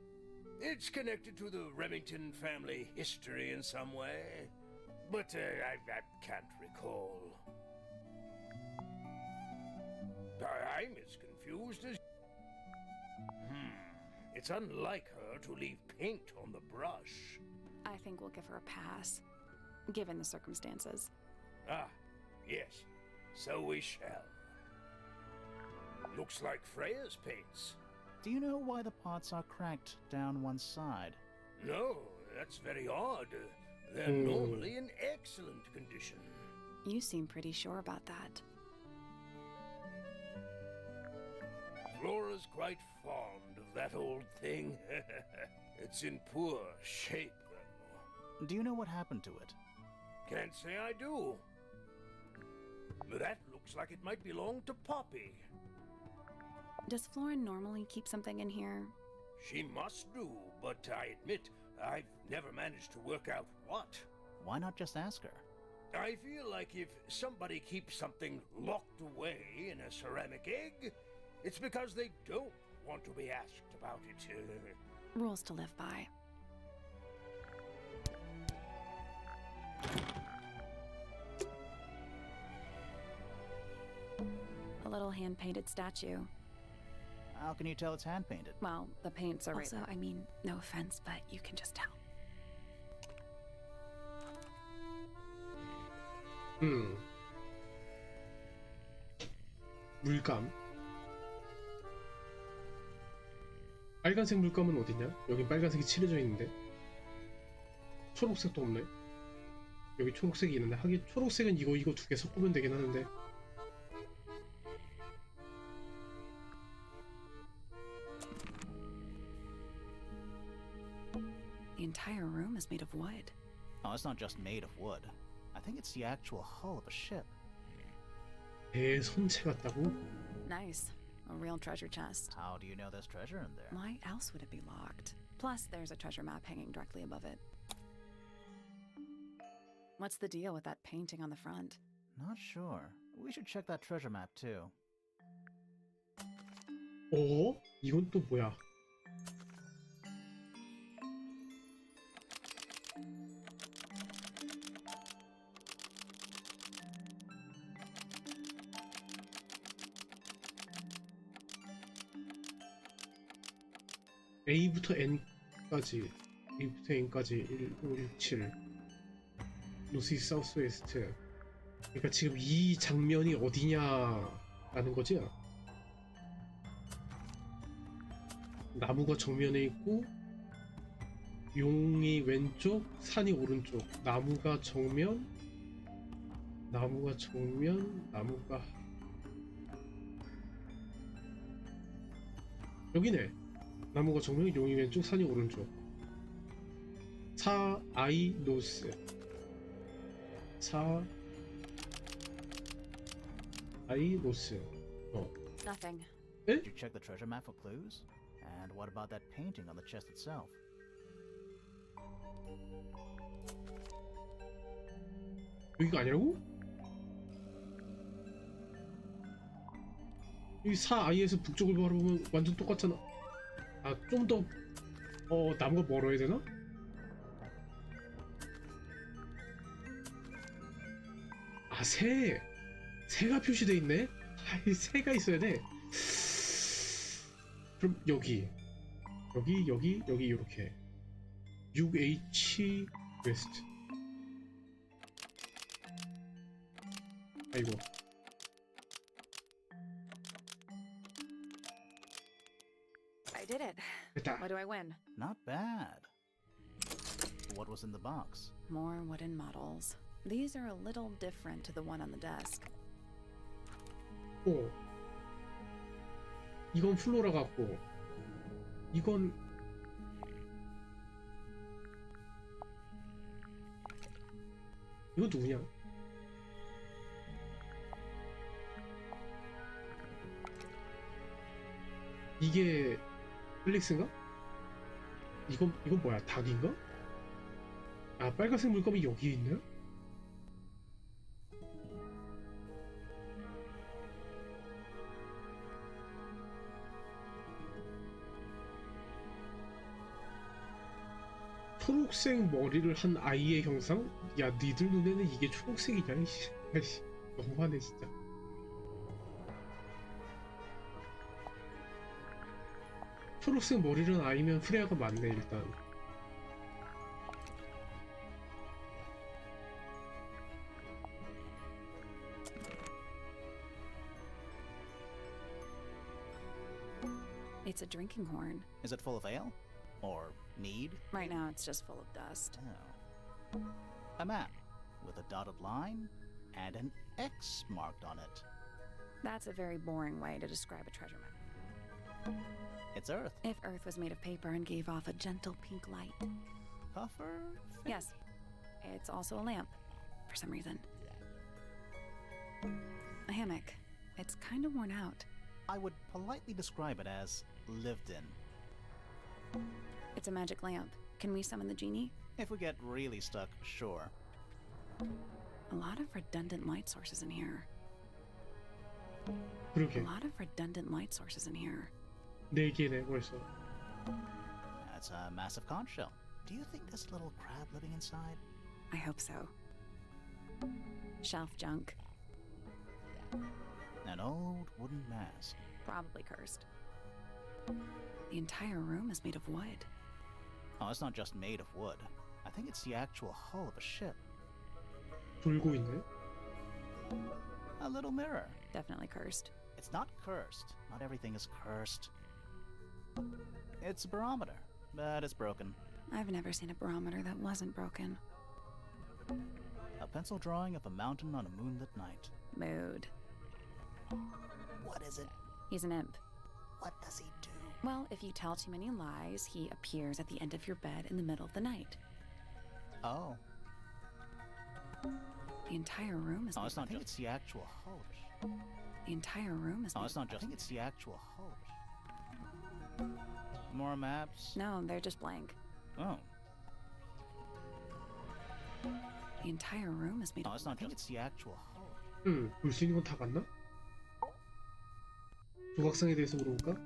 It's connected to the Remington family history in some way, but I can't recall. I'm as confused as... It's unlike her to leave paint on the brush. I think we'll give her a pass, given the circumstances. Ah, yes, so we shall. Looks like Freya's paints. Do you know why the pots are cracked down one side? No, that's very odd. They're normally in excellent condition. You seem pretty sure about that. Flora's quite fond of that old thing. It's in poor shape, though. Do you know what happened to it? Can't say I do. But that looks like it might belong to Poppy. Does Flora normally keep something in here? She must do, but I admit I've never managed to work out what. Why not just ask her? I feel like if somebody keeps something locked away in a ceramic egg, it's because they don't want to be asked about it. Rules to live by. A little hand-painted statue. How can you tell it's hand-painted? Well, the paints are Also, right there. I mean, no offense, but you can just tell. 물감. 빨간색 물감은 어딨냐? 여기 빨간색이 칠해져 있는데 초록색도 없네. 여기 초록색이 있는데 하긴 초록색은 이거 두 개 섞으면 되긴 하는데 The entire room is made of wood. Oh, it's not just made of wood. I think it's the actual hull of a ship. 배의 선체 같다고? Nice. A real treasure chest. How do you know there's treasure in there? Why else would it be locked? Plus, there's a treasure map hanging directly above it. What's the deal with that painting on the front? Not sure. We should check that treasure map too. 어? 이건 또 뭐야? A부터 N까지 A부터 N까지 1, 5, 6, 7 노스 이스트 사우스 웨스트. 그러니까 지금 이 장면이 어디냐라는 거지? 나무가 정면에 있고 용이 왼쪽, 산이 오른쪽. 나무가 정면, 나무가 여기네. 나무가 정면, 용이 왼쪽, 산이 오른쪽. 사, 아이, 노스. 사, 아이, 노스. Nothing. Did you check the treasure map for clues? And what about that painting on the chest itself? 여기가 아니라고? 여기 사 아이에서 북쪽을 바라보면 완전 똑같잖아. 아, 좀 더 나무가 멀어야 되나? 아, 새가 표시돼 있네. 아, 새가 있어야 돼. 그럼 여기 이렇게 6H 웨스트. 아이고. I did it. 됐다. What do I win? Not bad. What was in the box? More wooden models. These are a little different to the one on the desk. 이건 플로라 같고, 이건 누구냐? 이게 펠릭스인가? 이건 뭐야? 닭인가? 아, 빨간색 물감이 여기에 있네? 초록색 머리를 한 아이의 형상? 야, 니들 눈에는 이게 초록색이냐? 이씨, 너무하네 진짜. 초록색 머리를 한 아이면 프레아가 맞네 일단. It's a drinking horn. Is it full of ale? Or mead? Right now, it's just full of dust. Oh. A map with a dotted line and an X marked on it. That's a very boring way to describe a treasure map. It's Earth. If Earth was made of paper and gave off a gentle pink light. Puffer? Yes. It's also a lamp, for some reason. A hammock. It's kind of worn out. I would politely describe it as lived in. It's a magic lamp. Can we summon the genie? If we get really stuck, sure. A lot of redundant light sources in here. 그러게. A lot of redundant light sources in here. 4개네 벌써. That's a massive conch shell. Do you think there's a little crab living inside? I hope so. Shelf junk. An old wooden mask. Probably cursed. The entire room is made of wood. Oh, it's not just made of wood. I think it's the actual hull of a ship. 돌고 있네. A little mirror. Definitely cursed. It's not cursed. Not everything is cursed. It's a barometer, but it's broken. I've never seen a barometer that wasn't broken. A pencil drawing of a mountain on a moonlit night. Mood. What is it? He's an imp. What does he do? Well, if you tell too many lies, he appears at the end of your bed in the middle of the night. Oh, The entire room is No, it's not made of just the actual host. The entire room is No, made it's not of just. I think it's the actual host. More maps? No, they're just blank. Oh. The entire room is made No, of it's not just. It's the actual host. 볼 수 있는 건 다 봤나? 조각상에 대해서 물어볼까?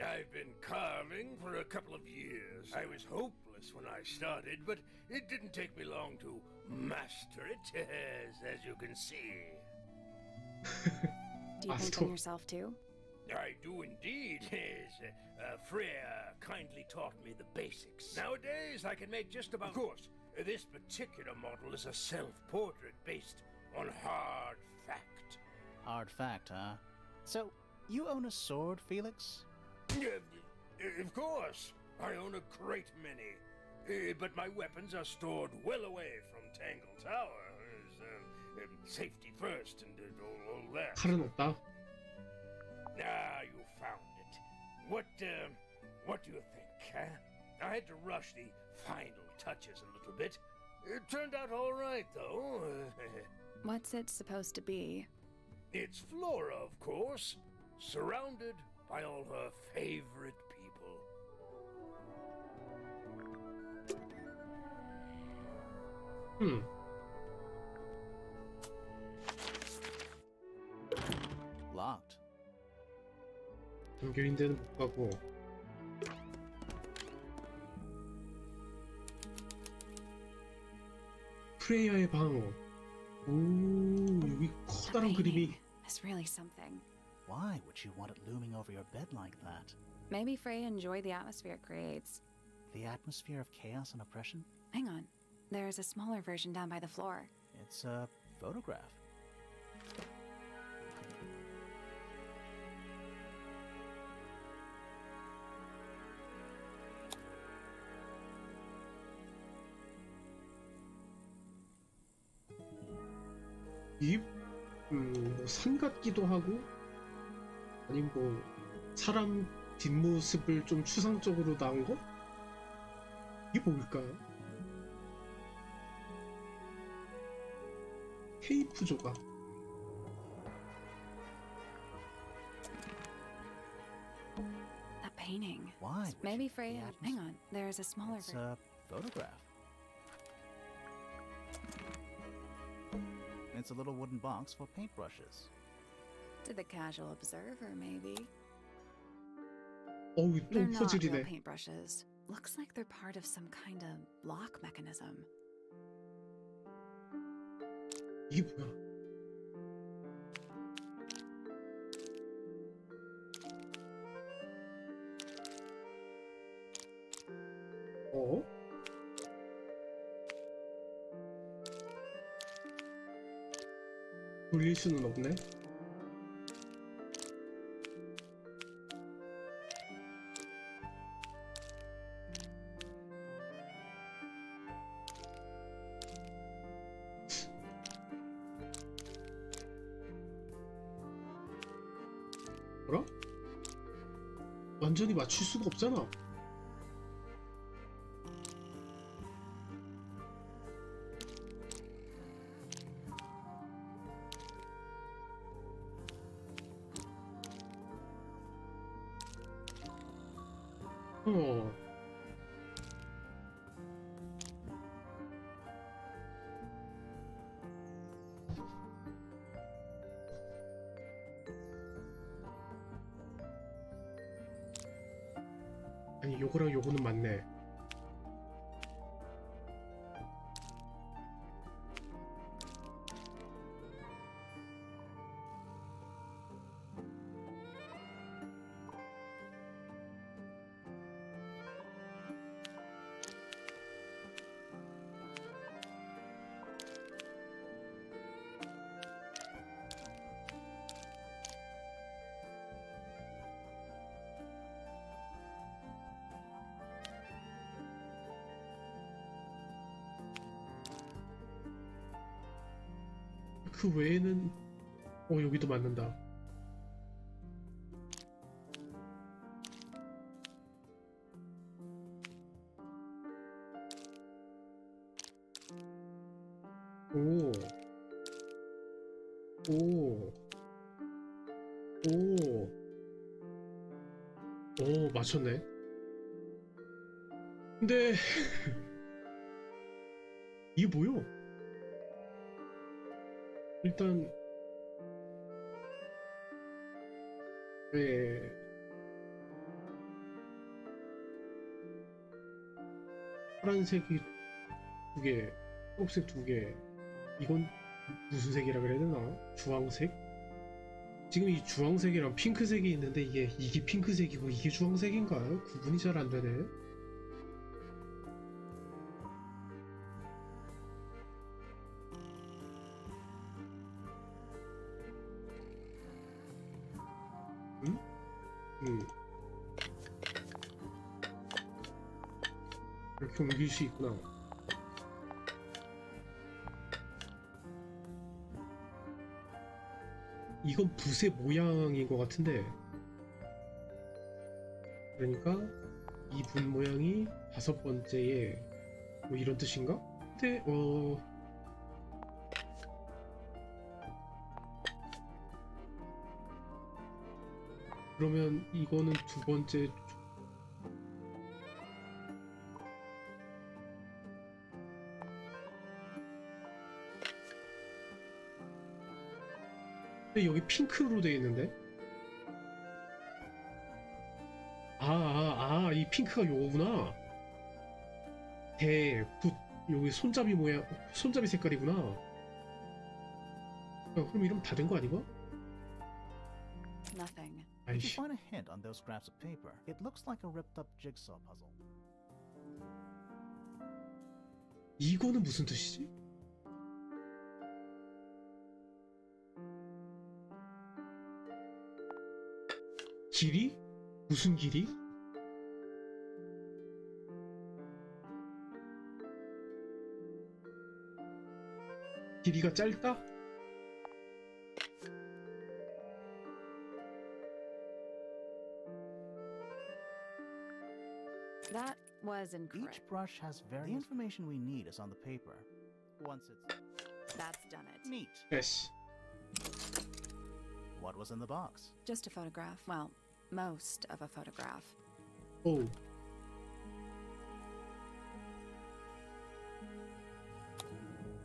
I've been carving for a couple of years. I was hopeless when I started, but it didn't take me long to master it, as you can see. Do you paint Master. them yourself too? I do indeed, yes. Freya kindly taught me the basics. Nowadays, I can make just about... Of course, this particular model is a self-portrait based on hard fact. Hard fact, huh? So, you own a sword, Felix? Of course, I own a great many. But my weapons are stored well away from Tangle Tower. Safety first and all that. 칼은 없다. Ah, you found it. What do you think, huh? I had to rush the final touches a little bit. It turned out all right, though. What's it supposed to be? It's Flora, of course, surrounded by all her favorite people. Locked. 연결인 데는 못 가고. 프레이야의 방어. 오, 여기 커다란 그림이. It's really something. Why would you want it looming over your bed like that? Maybe Freya enjoyed the atmosphere it creates. The atmosphere of chaos and oppression? Hang on. There's a smaller version down by the floor. It's a photograph. 이, 뭐산 같기도 하고, 아니면 뭐 사람 뒷모습을 좀 추상적으로 나온 거? 이게 뭘까요? 테이프 조각. That painting. Why? would Maybe you- the Freya. atmos- Hang on. There's a smaller It's version. a photograph. It's a little wooden box for paintbrushes. To the casual observer, maybe. 어우, 또 They're not real 퍼즐이네. paintbrushes. Looks like they're part of some kind of lock mechanism. 이게 뭐야? 어? 돌릴 수는 없네. 뭐라? 완전히 맞출 수가 없잖아. 어. 아니, 요거랑 요거는 맞네. 그 외에는 여기도 맞는다. 오. 오. 오, 맞췄네. 근데 이게 뭐요? 일단 왜 파란색이 두 개, 초록색 두 개, 이건 무슨 색이라 그래야 되나? 주황색? 지금 이 주황색이랑 핑크색이 있는데 이게 핑크색이고 이게 주황색인가요? 구분이 잘 안 되네. 응? 응. 이렇게 옮길 수 있구나. 이건 붓의 모양인 것 같은데, 그러니까 이 붓 모양이 다섯 번째에 뭐 이런 뜻인가? 근데 그러면 이거는 두 번째. 근데 여기 핑크로 돼 있는데? 이 핑크가 요거구나. 여기 손잡이 모양, 손잡이 색깔이구나. 그럼 이러면 다 된 거 아닌가? Nothing. Did you 아이씨. find a hint on those scraps of paper? It looks like a ripped up jigsaw puzzle. 이거는 무슨 뜻이지? 길이? 무슨 길이? 길이가 짧다? That was Each incorrect. brush has various... The information we need is on the paper. Once it's... That's done it. Neat. 에씨. What was in the box? Just a photograph. Well, most of a photograph. 오.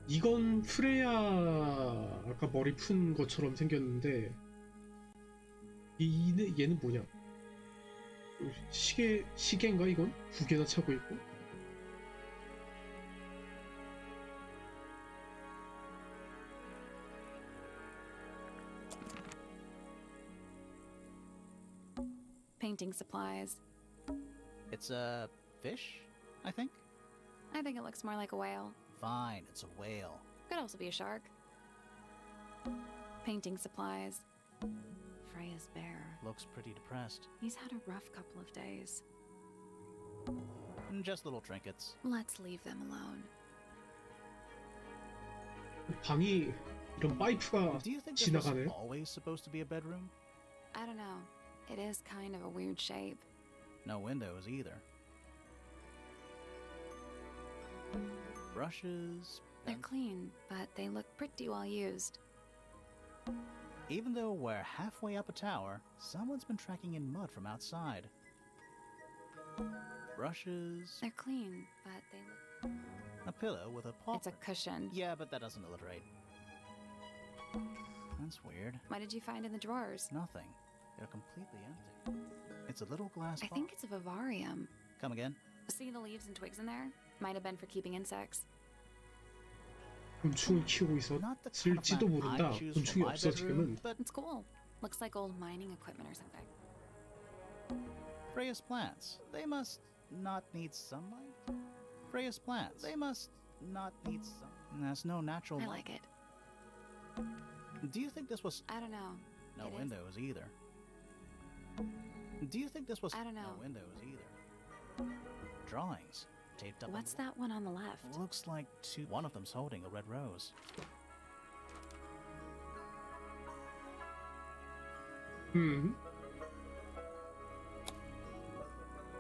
이건 프레야 아까 머리 푼 것처럼 생겼는데 얘는 뭐냐? 시계인가 이건? 두 개나 차고 있고. Painting supplies. It's a fish, I think? I think it looks more like a whale. Fine, it's a whale. Could also be a shark. Painting supplies. Freya's bear. Looks pretty depressed. He's had a rough couple of days. Just little trinkets. Let's leave them alone. 방이 이런 파이프가 Do you think this was 지나가네. always supposed to be a bedroom? I don't know. It is kind of a weird shape. No windows either. Brushes. They're clean, but they look pretty well used. Even though we're halfway up a tower, someone's been tracking in mud from outside. Brushes. They're clean, but they look... A pillow with a paw. It's a cushion. Yeah, but that doesn't alliterate. That's weird. What did you find in the drawers? Nothing. They're completely empty. It's a little glass I box. think it's a vivarium. Come again? See the leaves and twigs in there? Might have been for keeping insects. 곤충을 키우고 Not the kind of 있었을지도 plant 모른다. I choose 곤충이 for my 없어 bedroom, 지금은. but It's cool. Looks like old mining equipment or something. Freya's plants. They must not need sunlight. Freya's plants. They must not need sun. There's no natural I light. like it. Do you think this was I don't know. no It is. windows either? Do you think this was I don't know. no windows either? Drawings taped up. on What's the that one on the left? wall. Looks like two. One of them's holding a red rose.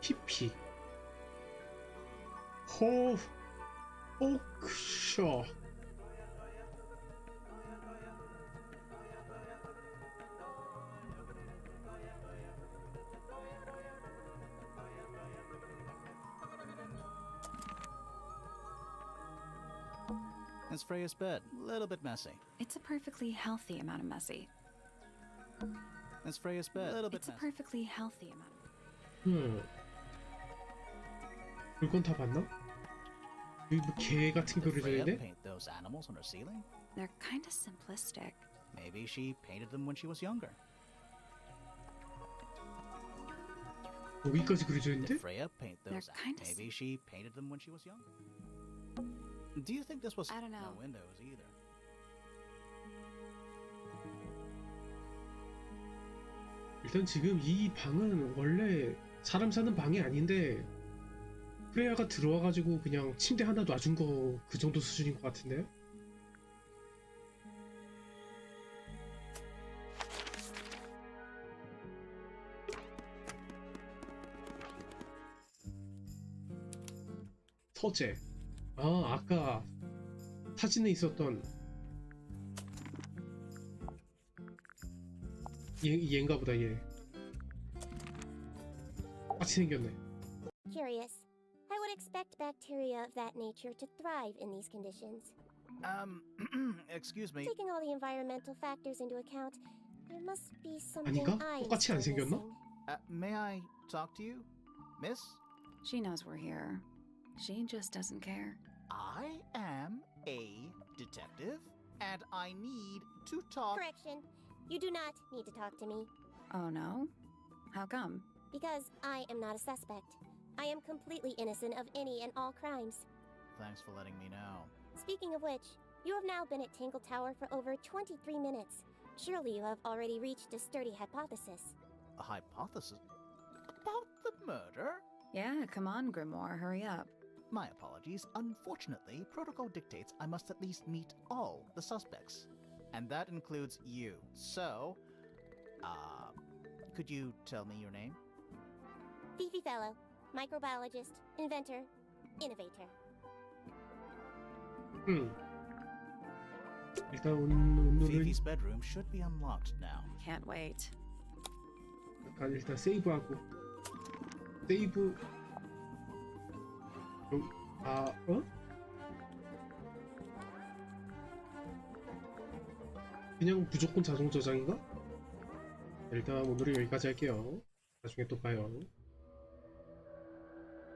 히피. 오크셔. Freya's bed. A little bit messy. It's a perfectly healthy amount of messy. That's Freya's bed. A little bit It's a messy. perfectly healthy amount of 물건 다 봤나? 여기 뭐 개 같은 게 Did 그려져 Freya 있네? paint those animals on her ceiling? They're kind of simplistic. Maybe she painted them when she was younger. 여기까지 그려져 있는데? Did Freya paint those They're kinda Maybe she painted them when she was younger. Do you think this was I don't know. no windows either? 일단 지금 이 방은 원래 사람 사는 방이 아닌데 프레야가 들어와가지고 그냥 침대 하나 놔준 거 그 정도 수준인 것 같은데요? 서재. 아, 아까 사진에 있었던 얘인가 보다. 얘 같이 생겼네. Curious. I would expect bacteria of that nature to thrive in these conditions. Excuse me. Taking all the environmental factors into account, there must be something 아닌가? I'm 똑같이 안 still 생겼나? missing. May I talk to you, Miss? She knows we're here. She just doesn't care. I am a detective, and I need to talk. Correction. You do not need to talk to me, Oh no? How come? because I am not a suspect. I am completely innocent of any and all crimes. Thanks for letting me know. Speaking of which, you have now been at Tangle Tower for over 23 minutes. Surely you have already reached a sturdy hypothesis. A hypothesis about the murder? Yeah, come on, Grimoire, hurry up. My apologies. Unfortunately, protocol dictates I must at least meet all the suspects. And that includes you. So, could you tell me your name? Fifi Fellow, microbiologist, inventor, innovator. 일단 오늘은 Fifi's bedroom should be unlocked now. Can't wait. 약간 일단 세이브하고 세이브 그냥 무조건 자동 저장인가? 일단 오늘은 여기까지 할게요. 나중에 또 봐요.